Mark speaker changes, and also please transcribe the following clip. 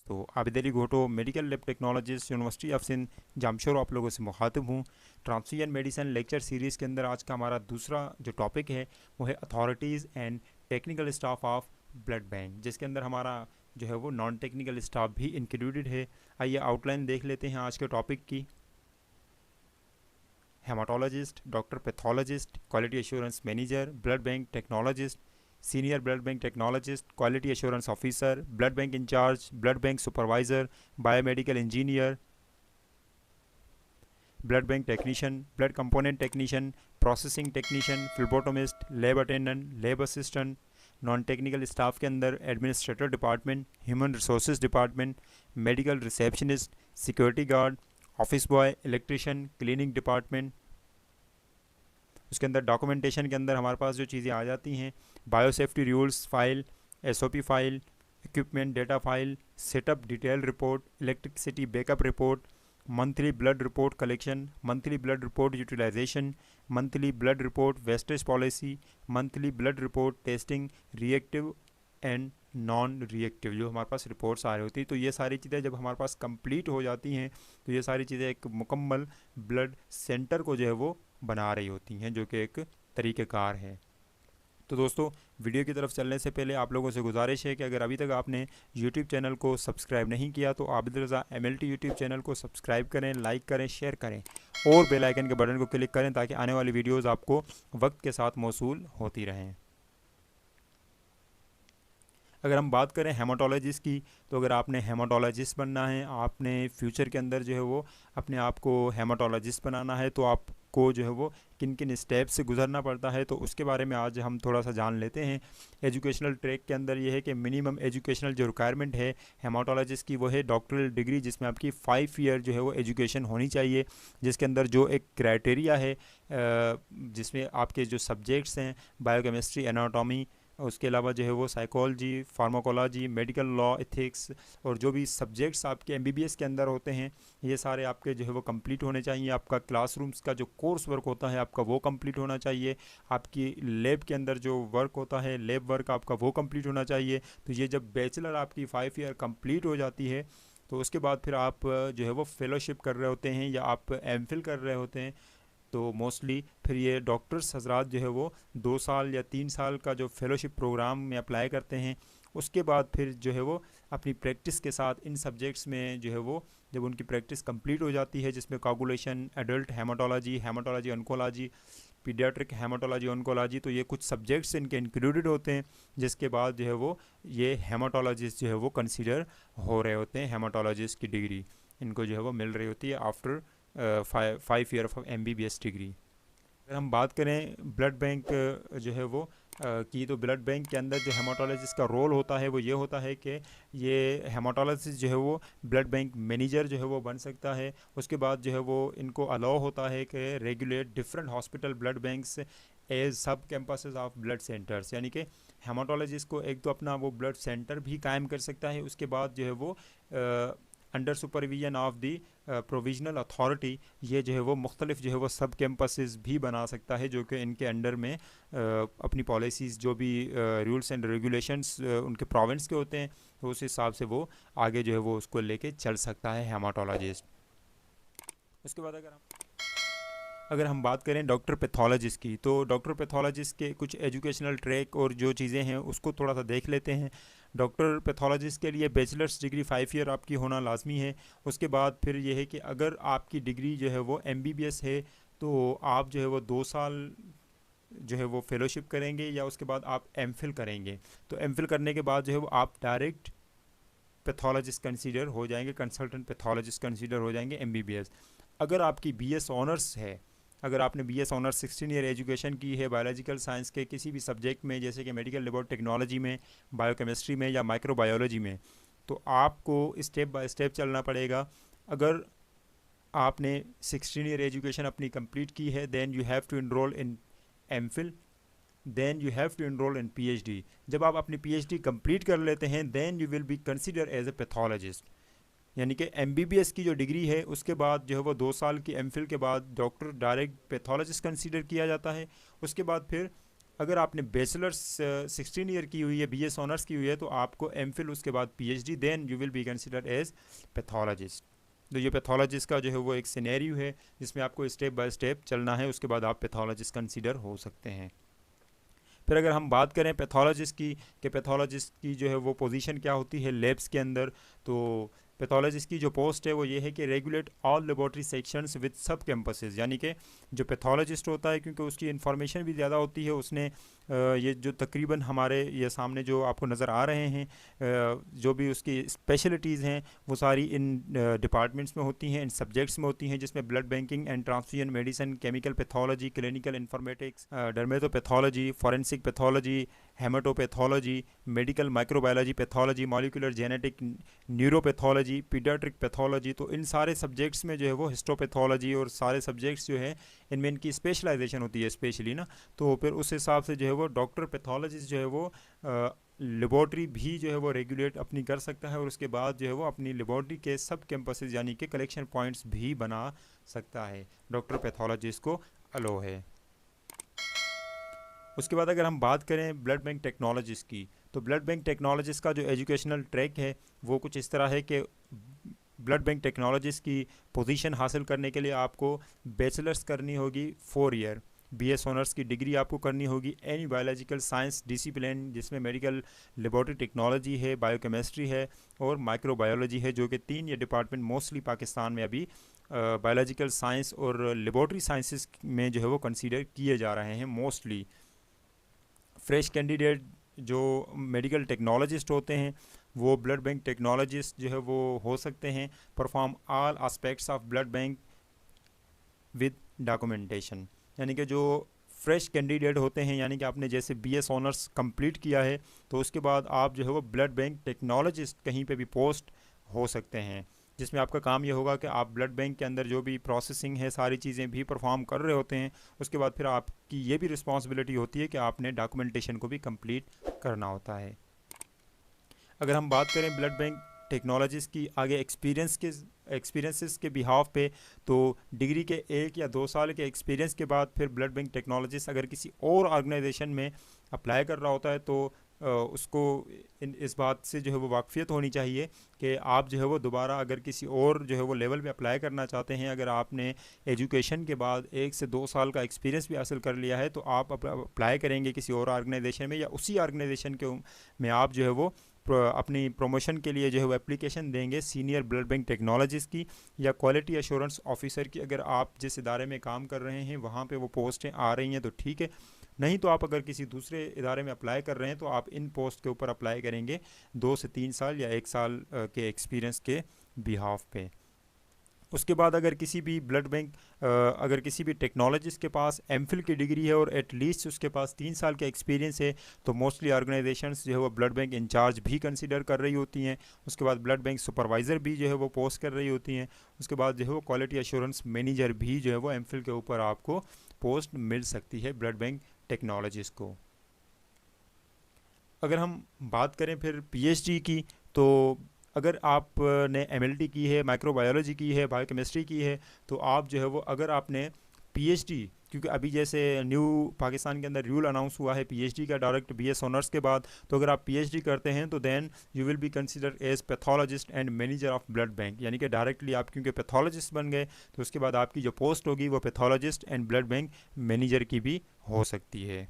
Speaker 1: तो Abid Ali Ghoto, medical lab technologist, university of Sindh, Jamshoro, आप लोगों से मुखातिब हूँ। ट्रांसफ्यूजन मेडिसिन लेक्चर सीरीज़ के अंदर आज का हमारा दूसरा जो टॉपिक है वो है authorities and technical staff of blood bank, जिसके अंदर हमारा जो है वो नॉन टेक्निकल स्टाफ भी इंक्लूडेड है। आइए आउटलाइन देख लेते हैं आज के टॉपिक की। Haematologist, doctor pathologist, quality assurance manager, blood bank technologist, senior blood bank technologist, quality assurance officer, blood bank incharge, blood bank supervisor, biomedical engineer, blood bank technician, blood component technician, processing technician, phlebotomist, lab attendant, lab assistant. Non technical staff के अंदर administrator department, human resource department, medical receptionist, security guard, office boy, electrician, cleaning department. उसके अंदर documentation के अंदर हमारे पास जो चीज़ें आ जाती हैं, biosafety rules file, SOP file, equipment data file, setup detail report, electricity backup report, monthly blood report collection, monthly blood report utilization, monthly blood report wastage policy, monthly blood report testing, reactive and non reactive जो हमारे पास reports आ रही होती है। तो ये सारी चीज़ें जब हमारे पास कंप्लीट हो जाती हैं तो ये सारी चीज़ें एक मुकम्मल ब्लड सेंटर को जो है वो बना रही होती हैं, जो कि एक तरीक़ेकार है। तो दोस्तों, वीडियो की तरफ चलने से पहले आप लोगों से गुजारिश है कि अगर अभी तक आपने यूट्यूब चैनल को सब्सक्राइब नहीं किया तो आबिद रज़ा MLT यूट्यूब चैनल को सब्सक्राइब करें, लाइक करें, शेयर करें और बेल आइकन के बटन को क्लिक करें ताकि आने वाली वीडियोज़ आपको वक्त के साथ मौसूल होती रहें। अगर हम बात करें हेमाटोलॉजिस्ट की, तो अगर आपने हेमाटोलॉजिस्ट बनना है, आपने फ्यूचर के अंदर जो है वो अपने आप को हेमाटोलॉजिस्ट बनाना है, तो आपको जो है वो किन किन स्टेप से गुजरना पड़ता है, तो उसके बारे में आज हम थोड़ा सा जान लेते हैं। एजुकेशनल ट्रैक के अंदर ये है कि मिनिमम एजुकेशनल जो रिक्वायरमेंट है हेमाटोलॉजिस्ट की वो है डॉक्टरल डिग्री, जिसमें आपकी 5 ईयर जो है वो एजुकेशन होनी चाहिए, जिसके अंदर जो एक क्राइटेरिया है जिसमें आपके जो सब्जेक्ट्स हैं बायोकेमिस्ट्री, एनाटॉमी, उसके अलावा जो है वो psychology, pharmacology, medical law, ethics और जो भी सब्जेक्ट्स आपके MBBS के अंदर होते हैं ये सारे आपके जो है वो कंप्लीट होने चाहिए। आपका क्लासरूम्स का जो कोर्स वर्क होता है आपका वो कंप्लीट होना चाहिए। आपकी लैब के अंदर जो वर्क होता है लैब वर्क आपका वो कंप्लीट होना चाहिए। तो ये जब बैचलर आपकी 5 ईयर कंप्लीट हो जाती है तो उसके बाद फिर आप जो है वो फेलोशिप कर रहे होते हैं या आप MPhil कर रहे होते हैं। तो मोस्टली फिर ये डॉक्टर्स हजरात जो है वो 2 साल या 3 साल का जो फेलोशिप प्रोग्राम में अप्लाई करते हैं। उसके बाद फिर जो है वो अपनी प्रैक्टिस के साथ इन सब्जेक्ट्स में जो है वो जब उनकी प्रैक्टिस कंप्लीट हो जाती है, जिसमें coagulation, adult haematology, haematology oncology, paediatric haematology oncology, तो ये कुछ सब्जेक्ट्स इनके इंक्लूडेड होते हैं, जिसके बाद जो है वो ये हेमाटोलॉजिस्ट जो है वो कंसीडर हो रहे होते हैं। हेमाटोलॉजिस्ट की डिग्री इनको जो है वो मिल रही होती है after 5 year of MBBS degree. अगर हम बात करें ब्लड बैंक जो है वो की, तो ब्लड बैंक के अंदर जो हेमाटोलॉजिस्ट का रोल होता है वो ये होता है कि ये हेमाटोलॉजिस्ट जो है वो ब्लड बैंक मैनेजर जो है वो बन सकता है। उसके बाद जो है वो इनको अलाउ होता है कि regulate different hospital blood banks as sub campuses of blood centres, यानी कि हेमाटोलॉजिस्ट को एक तो अपना वो ब्लड सेंटर भी कायम कर सकता है। उसके बाद जो है वो under supervision of the provisional authority ये जो है वो मुख्तलिफ जो है वो सब कैंपसेस भी बना सकता है, जो कि इनके अंडर में अपनी पॉलिसीज़ जो भी रूल्स एंड रेगुलेशंस उनके प्रोविंस के होते हैं तो उस हिसाब से वो आगे जो है वो उसको लेके चल सकता है हेमाटोलॉजिस्ट। उसके बाद अगर हम बात करें डॉक्टर पैथोलॉजिस्ट की, तो डॉक्टर पैथोलॉजिस्ट के कुछ एजुकेशनल ट्रैक और जो चीज़ें हैं उसको थोड़ा सा देख लेते हैं। डॉक्टर पैथोलॉजिस्ट के लिए बैचलर्स डिग्री 5 ईयर आपकी होना लाजमी है। उसके बाद फिर ये है कि अगर आपकी डिग्री जो है वो MBBS है तो आप जो है वो 2 साल जो है वो फेलोशिप करेंगे या उसके बाद आप MPhil करेंगे। तो MPhil करने के बाद जो है वो आप डायरेक्ट पैथोलॉजिस्ट कंसीडर हो जाएंगे, कंसल्टेंट पैथोलॉजिस्ट कंसीडर हो जाएंगे MBBS। अगर आपकी BS ऑनर्स है, अगर आपने BS ऑनर्स 16 ईयर एजुकेशन की है बायोलॉजिकल साइंस के किसी भी सब्जेक्ट में, जैसे कि मेडिकल लैब टेक्नोलॉजी में, बायोकेमिस्ट्री में या माइक्रोबायोलॉजी में, तो आपको स्टेप बाय स्टेप चलना पड़ेगा। अगर आपने 16 ईयर एजुकेशन अपनी कंप्लीट की है then you have to enrol in MPhil, then you have to enrol in PhD। जब आप अपनी PhD कंप्लीट कर लेते हैं then you will be consider as a pathologist, यानी कि MBBS की जो डिग्री है उसके बाद जो है वो 2 साल की MPhil के बाद डॉक्टर डायरेक्ट पैथोलॉजिस्ट कंसीडर किया जाता है। उसके बाद फिर अगर आपने बैचलर्स 16 ईयर की हुई है, बीएस ऑनर्स की हुई है, तो आपको एमफिल उसके बाद PhD, then you will be considered as pathologist. तो ये पैथोलॉजिस्ट का जो है वो एक सिनेरियो है जिसमें आपको स्टेप बाय स्टेप चलना है, उसके बाद आप पैथोलॉजिस्ट कंसिडर हो सकते हैं। फिर अगर हम बात करें पैथोलॉजिस्ट की, कि पैथोलॉजिस्ट की जो है वो पोजीशन क्या होती है लैब्स के अंदर, तो पैथोलॉजिस्ट की जो पोस्ट है वो ये है कि regulate all laboratory sections with सब कैंपसेस, यानी कि जो पैथोलॉजिस्ट होता है, क्योंकि उसकी इन्फॉर्मेशन भी ज़्यादा होती है, उसने ये जो तकरीबन हमारे ये सामने जो आपको नज़र आ रहे हैं जो भी उसकी स्पेशलिटीज़ हैं वो सारी इन डिपार्टमेंट्स में होती हैं, इन सब्जेक्ट्स में होती हैं, जिसमें blood banking and transfusion medicine, chemical pathology, clinical informatics, dermatopathology, forensic pathology, haematopathology, medical microbiology pathology, molecular genetic, neuropathology, paediatric pathology. तो इन सारे सब्जेक्ट्स में जो है वो हिस्टोपैथोलॉजी और सारे सब्जेक्ट्स जो है इनमें इनकी स्पेशलाइजेशन होती है स्पेशली ना, तो फिर उस हिसाब से जो है वो डॉक्टर पैथोलॉजिस्ट जो है वो लेबॉर्ट्री भी जो है वो रेगुलेट अपनी कर सकता है, और उसके बाद जो है वो अपनी लेबॉर्ट्री के सब कैंपसेस यानी कि कलेक्शन पॉइंट्स भी बना सकता है, डॉक्टर पैथोलॉजिस्ट को अलो है। उसके बाद अगर हम बात करें ब्लड बैंक टेक्नोलॉजिस्ट की, तो ब्लड बैंक टेक्नोलॉजिस्ट का जो एजुकेशनल ट्रैक है वो कुछ इस तरह है कि ब्लड बैंक टेक्नोलॉजिस्ट की पोजीशन हासिल करने के लिए आपको बैचलर्स करनी होगी 4 ईयर, बीएस ऑनर्स की डिग्री आपको करनी होगी एनी बायोलॉजिकल साइंस डिसिप्लिन, जिसमें मेडिकल लेबॉर्ट्री टेक्नोलॉजी है, बायोकेमिस्ट्री है और माइक्रोबायोलॉजी है, जो कि 3 ये डिपार्टमेंट मोस्टली पाकिस्तान में अभी बायोलॉजिकल साइंस और लेबॉर्ट्री साइंसेस में जो है वो कंसीडर किए जा रहे हैं मोस्टली। फ्रेश कैंडिडेट जो मेडिकल टेक्नोलॉजिस्ट होते हैं वो ब्लड बैंक टेक्नोलॉजिस्ट जो है वो हो सकते हैं, perform all aspects of blood bank with documentation, यानी कि जो फ्रेश कैंडिडेट होते हैं, यानी कि आपने जैसे बीएस ऑनर्स कंप्लीट किया है तो उसके बाद आप जो है वो ब्लड बैंक टेक्नोलॉजिस्ट कहीं पे भी पोस्ट हो सकते हैं, जिसमें आपका काम ये होगा कि आप ब्लड बैंक के अंदर जो भी प्रोसेसिंग है सारी चीज़ें भी परफॉर्म कर रहे होते हैं। उसके बाद फिर आपकी ये भी रिस्पॉन्सिबिलिटी होती है कि आपने डॉक्यूमेंटेशन को भी कंप्लीट करना होता है। अगर हम बात करें ब्लड बैंक टेक्नोलॉजीज़ की आगे एक्सपीरियंसेस के बिहाफ पे, तो डिग्री के 1 या 2 साल के एक्सपीरियंस के बाद फिर ब्लड बैंक टेक्नोलॉजिस्ट अगर किसी और ऑर्गेनाइजेशन में अप्लाई कर रहा होता है तो उसको इस बात से जो है वो वाकफियत होनी चाहिए कि आप जो है वो दोबारा अगर किसी और जो है वो लेवल पे अप्लाई करना चाहते हैं, अगर आपने एजुकेशन के बाद 1 से 2 साल का एक्सपीरियंस भी हासिल कर लिया है, तो आप अप्लाई करेंगे किसी और ऑर्गेनाइजेशन में, या उसी ऑर्गेनाइजेशन के में आप जो है वो अपनी प्रमोशन के लिए जो है वो एप्लीकेशन देंगे सीनियर ब्लड बैंक टेक्नोलॉजिस्ट की या क्वालिटी एश्योरेंस ऑफिसर की। अगर आप जिस इदारे में काम कर रहे हैं वहाँ पे वो पोस्टें आ रही हैं तो ठीक है, नहीं तो आप अगर किसी दूसरे इदारे में अप्लाई कर रहे हैं तो आप इन पोस्ट के ऊपर अप्लाई करेंगे 2 से 3 साल या 1 साल के एक्सपीरियंस के बिहाफ पे। उसके बाद अगर किसी भी ब्लड बैंक अगर किसी भी टेक्नोलॉजिस्ट के पास एमफिल की डिग्री है और एटलीस्ट उसके पास 3 साल का एक्सपीरियंस है, तो मोस्टली ऑर्गेनाइजेशंस जो है वो ब्लड बैंक इंचार्ज भी कंसीडर कर रही होती हैं। उसके बाद ब्लड बैंक सुपरवाइज़र भी जो है वो पोस्ट कर रही होती हैं। उसके बाद जो है वो क्वालिटी एश्योरेंस मैनेजर भी जो है वो एमफिल के ऊपर आपको पोस्ट मिल सकती है ब्लड बैंक टेक्नोलॉजिस्ट को। अगर हम बात करें फिर पीएचडी की, तो अगर आपने एमएलटी की है, माइक्रोबायोलॉजी की है, बायोकेमिस्ट्री की है, तो आप जो है वो अगर आपने पीएचडी, क्योंकि अभी जैसे न्यू पाकिस्तान के अंदर रूल अनाउंस हुआ है पीएचडी का डायरेक्ट बीएस ऑनर्स के बाद, तो अगर आप पीएचडी करते हैं तो then you will be consider as pathologist and manager of blood bank, यानी कि डायरेक्टली आप क्योंकि पैथोलॉजिस्ट बन गए तो उसके बाद आपकी जो पोस्ट होगी वो pathologist and blood bank manager की भी हो सकती है।